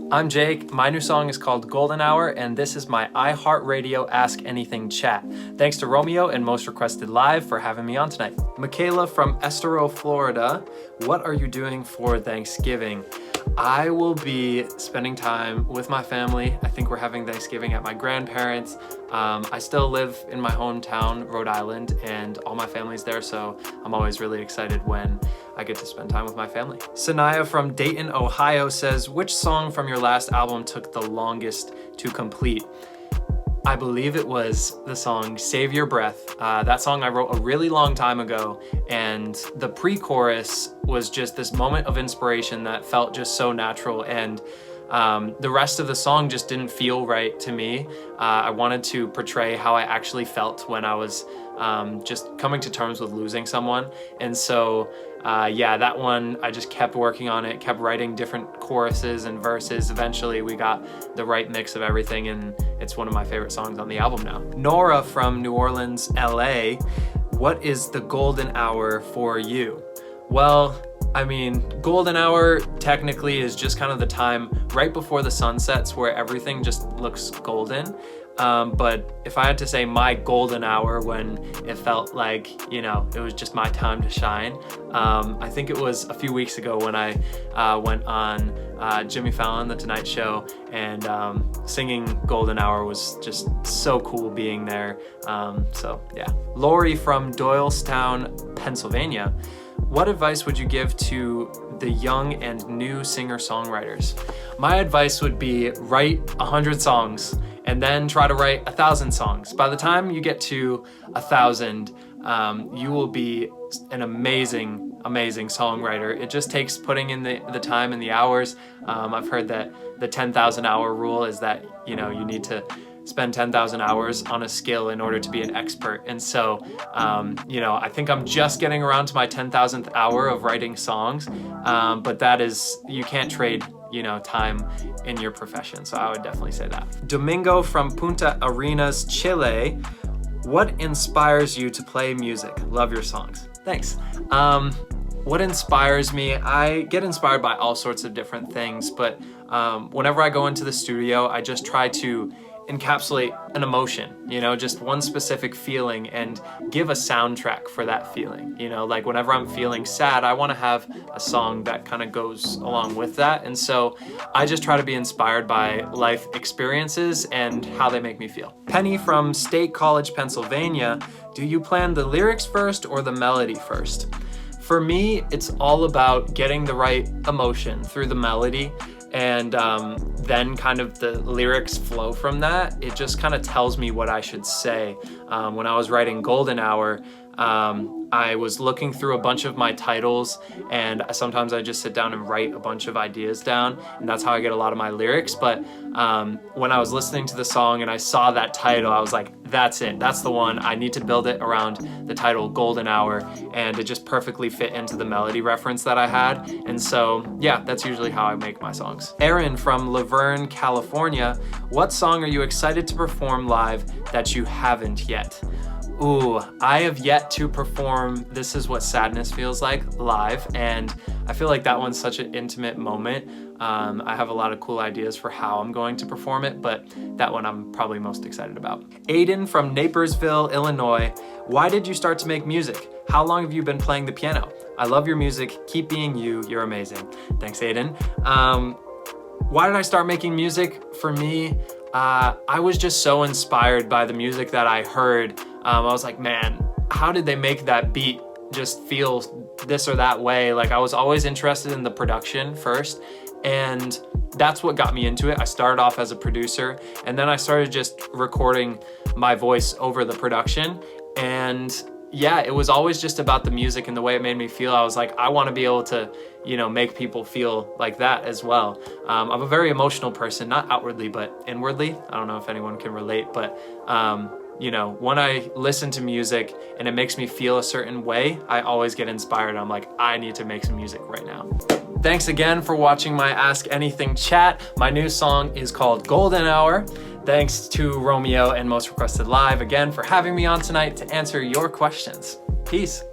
I'm Jake. My new song is called Golden Hour, and this is my iHeartRadio Ask Anything chat. Thanks to Romeo and Most Requested Live for having me on tonight. Michaela from Estero, Florida. What are you doing for Thanksgiving? I will be spending time with my family. I think we're having Thanksgiving at my grandparents'. I still live in my hometown, Rhode Island, and all my family's there, so I'm always really excited when I get to spend time with my family. Sanaya from Dayton, Ohio says, which song from your last album took the longest to complete? I believe it was the song Save Your Breath. That song I wrote a really long time ago, and the pre-chorus was just this moment of inspiration that felt just so natural, and the rest of the song just didn't feel right to me. I wanted to portray how I actually felt when I was just coming to terms with losing someone. And so, yeah, that one, I just kept working on it, kept writing different choruses and verses. Eventually we got the right mix of everything, and it's one of my favorite songs on the album now. Nora from New Orleans, LA. What is the golden hour for you? Well, I mean, golden hour technically is just kind of the time right before the sun sets where everything just looks golden. But if I had to say my golden hour when it felt like, you know, it was just my time to shine, I think it was a few weeks ago when I went on Jimmy Fallon, The Tonight Show, and singing Golden Hour was just so cool being there. So yeah. Lori from Doylestown, Pennsylvania. What advice would you give to the young and new singer-songwriters? My advice would be write 100 songs and then try to write 1,000 songs. By the time you get to 1,000, you will be an amazing songwriter. It just takes putting in the time and the hours. I've heard that the 10,000 hour rule is that, you know, you need to spend 10,000 hours on a skill in order to be an expert. And so, you know, I think I'm just getting around to my 10,000th hour of writing songs, but that is, you can't trade, you know, time in your profession. So I would definitely say that. Domingo from Punta Arenas, Chile. What inspires you to play music? Love your songs. Thanks. What inspires me? I get inspired by all sorts of different things, but whenever I go into the studio, I just try to encapsulate an emotion, you know, just one specific feeling, and give a soundtrack for that feeling. You know, like whenever I'm feeling sad, I want to have a song that kind of goes along with that. And so I just try to be inspired by life experiences and how they make me feel. Penny from State College, Pennsylvania. Do you plan the lyrics first or the melody first? For me, it's all about getting the right emotion through the melody, and then kind of the lyrics flow from that. It just kind of tells me what I should say. When I was writing Golden Hour, I was looking through a bunch of my titles, and sometimes I just sit down and write a bunch of ideas down, and that's how I get a lot of my lyrics. But when I was listening to the song and I saw that title, I was like, that's it, that's the one. I need to build it around the title Golden Hour, and it just perfectly fit into the melody reference that I had. And so yeah, that's usually how I make my songs. Aaron from Laverne, California. What song are you excited to perform live that you haven't yet? Ooh, I have yet to perform This Is What Sadness Feels Like live, and I feel like that one's such an intimate moment. I have a lot of cool ideas for how I'm going to perform it, but that one I'm probably most excited about. Aiden from Napersville, Illinois. Why did you start to make music? How long have you been playing the piano? I love your music. Keep being you. You're amazing. Thanks, Aiden. Why did I start making music? For me, I was just so inspired by the music that I heard. I was like, man, how did they make that beat just feel this or that way? Like, I was always interested in the production first, and that's what got me into it. I started off as a producer, and then I started just recording my voice over the production. And yeah, it was always just about the music and the way it made me feel. I was like, I want to be able to, you know, make people feel like that as well. I'm a very emotional person, not outwardly, but inwardly. I don't know if anyone can relate, but you know, when I listen to music and it makes me feel a certain way, I always get inspired. I'm like, I need to make some music right now. Thanks again for watching my Ask Anything chat. My new song is called Golden Hour. Thanks to Romeo and Most Requested Live again for having me on tonight to answer your questions. Peace.